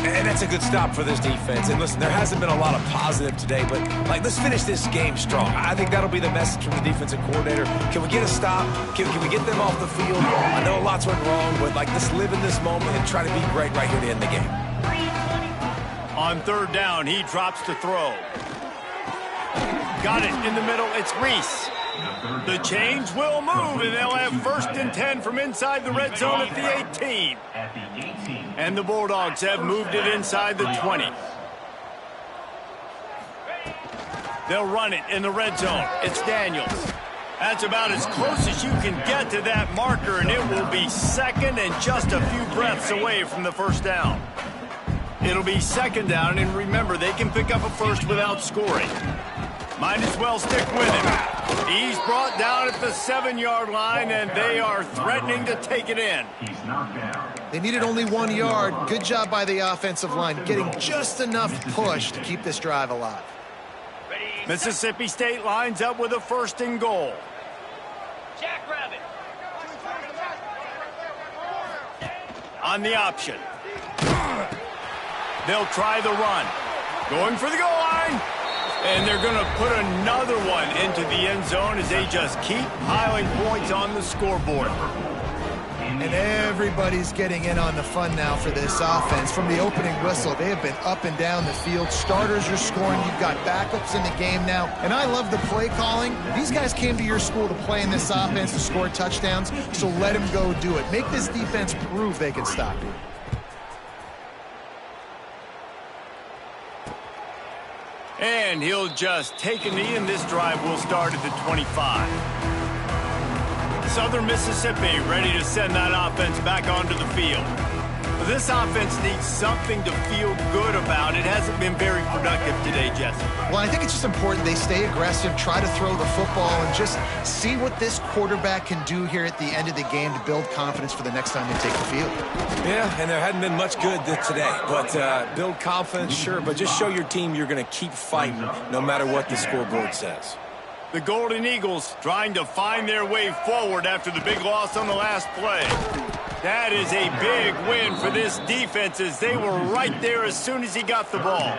And that's a good stop for this defense. And listen, there hasn't been a lot of positive today, but let's finish this game strong. I think that'll be the message from the defensive coordinator. Can we get a stop? Can we get them off the field? I know lots went wrong, but let's live in this moment and try to be great right here to end the game. On 3rd down, he drops to throw. Got it in the middle. It's Reese. The change will move, and they'll have 1st and 10 from inside the red zone at the 18. And the Bulldogs have moved it inside the 20. They'll run it in the red zone. It's Daniels. That's about as close as you can get to that marker, and it will be 2nd and just a few breaths away from the 1st down. It'll be 2nd down, and remember, they can pick up a 1st without scoring. Might as well stick with him. He's brought down at the 7-yard line, and they are threatening to take it in. They needed only 1 yard. Good job by the offensive line, getting just enough push to keep this drive alive. Mississippi State lines up with a 1st and goal. Jackrabbit. on the option. They'll try the run. Going for the goal line. And they're going to put another one into the end zone as they just keep piling points on the scoreboard. And everybody's getting in on the fun now for this offense. From the opening whistle, they have been up and down the field. Starters are scoring. You've got backups in the game now. And I love the play calling. These guys came to your school to play in this offense to score touchdowns, so let them go do it. Make this defense prove they can stop you. And he'll just take a knee, and this drive will start at the 25. Southern Mississippi ready to send that offense back onto the field. This offense needs something to feel good about. It hasn't been very productive today, Jesse. Well, I think it's just important they stay aggressive, try to throw the football, and just see what this quarterback can do here at the end of the game to build confidence for the next time they take the field. Yeah, and there hadn't been much good today. But build confidence, sure, but just show your team you're going to keep fighting no matter what the scoreboard says. The Golden Eagles trying to find their way forward after the big loss on the last play. That is a big win for this defense as they were right there as soon as he got the ball.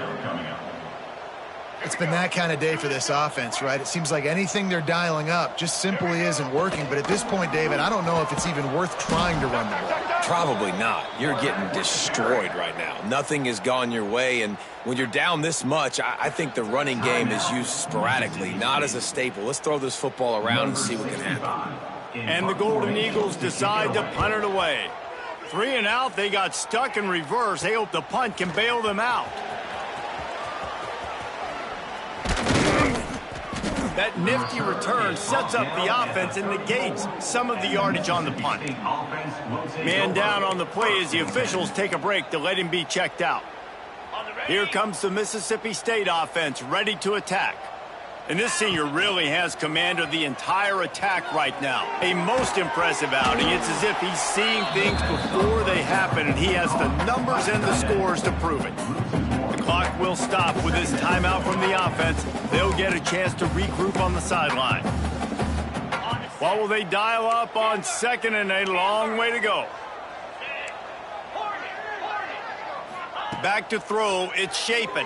It's been that kind of day for this offense, right? It seems like anything they're dialing up just simply isn't working. But at this point, David, I don't know if it's even worth trying to run the ball. Probably not. You're getting destroyed right now. Nothing has gone your way, and when you're down this much, I think the running game is used sporadically, not as a staple. Let's throw this football around and see what can happen. And the Golden Eagles decide to punt it away. 3 and out, they got stuck in reverse. They hope the punt can bail them out. That nifty return sets up the offense and negates some of the yardage on the punt. Man down on the play as the officials take a break to let him be checked out. Here comes the Mississippi State offense ready to attack. And this senior really has command of the entire attack right now. A most impressive outing. It's as if he's seeing things before they happen, and he has the numbers and the scores to prove it. The clock will stop with this timeout from the offense. They'll get a chance to regroup on the sideline. What will they dial up on second and a long way to go? Back to throw. It's Shapen.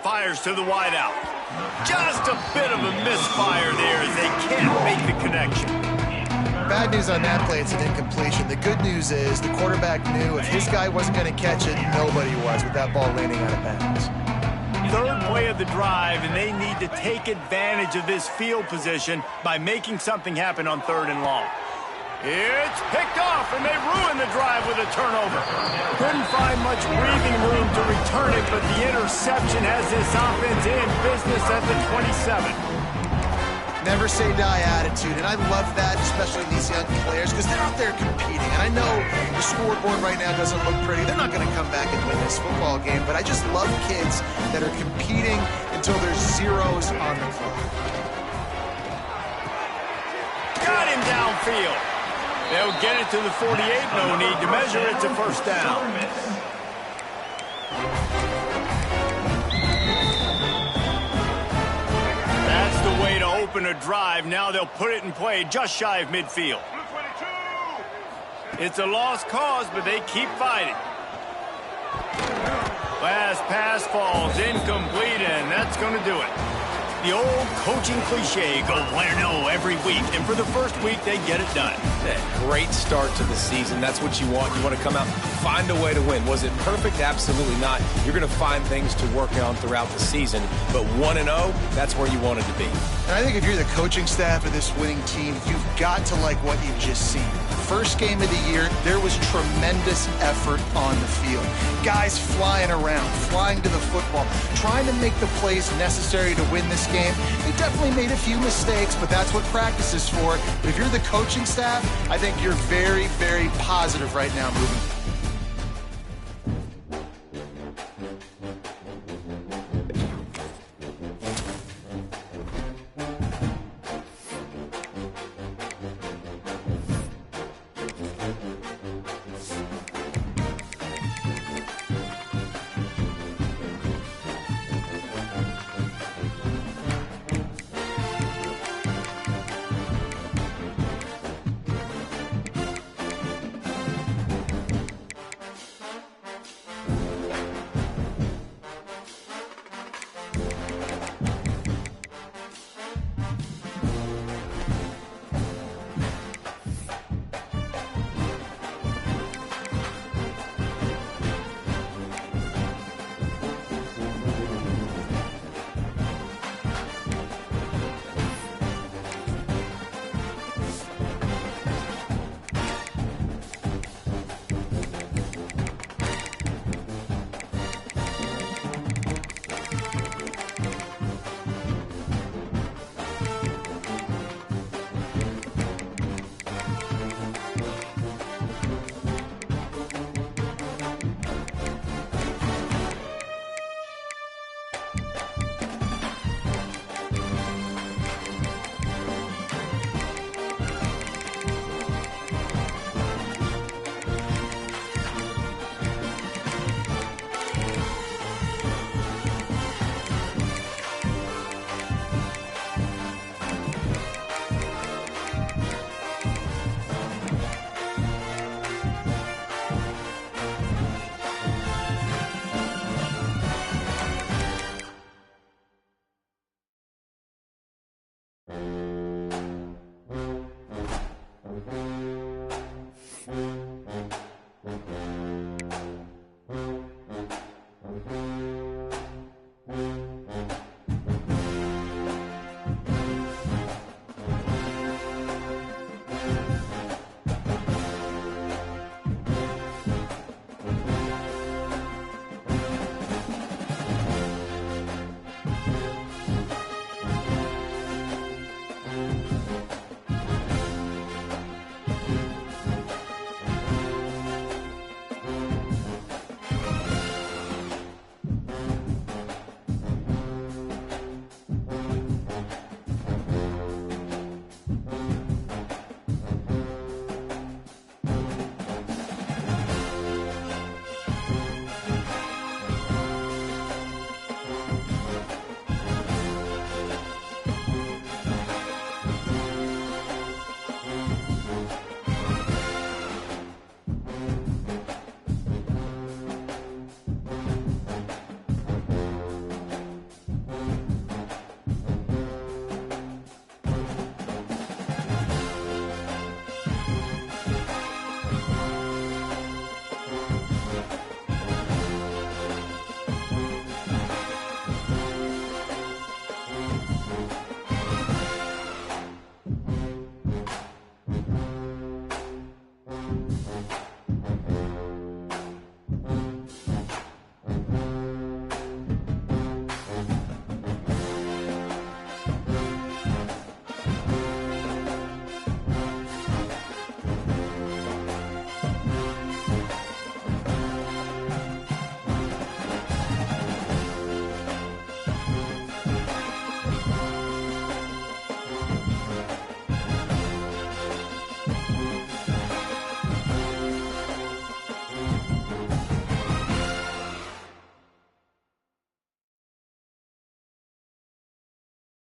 Fires to the wideout. Just a bit of a misfire there as they can't make the connection. Bad news on that play, it's an incompletion. The good news is the quarterback knew if his guy wasn't going to catch it, nobody was with that ball landing out of bounds. Third play of the drive, and they need to take advantage of this field position by making something happen on 3rd and long. It's picked off, and they ruin the drive with a turnover. Couldn't find much breathing room to return it, but the interception has this offense in business at the 27. Never say die attitude, and I love that, especially these young players, because they're out there competing. And I know the scoreboard right now doesn't look pretty. They're not going to come back and win this football game, but I just love kids that are competing until there's zeros on the clock. Got him downfield. They'll get it to the 48. No need to measure. It's a first down. That's the way to open a drive. Now they'll put it in play just shy of midfield. It's a lost cause, but they keep fighting. Last pass falls incomplete, and that's going to do it. The old coaching cliche, go 1-0 every week. And for the first week, they get it done. Great start to the season. That's what you want. You want to come out, find a way to win. Was it perfect? Absolutely not. You're going to find things to work on throughout the season. But 1-0, that's where you wanted to be. And I think if you're the coaching staff of this winning team, you've got to like what you've just seen. First game of the year, there was tremendous effort on the field. Guys flying around, flying to the football, trying to make the plays necessary to win this game. They definitely made a few mistakes, but that's what practice is for. But if you're the coaching staff, I think you're very, very positive right now moving forward.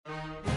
it.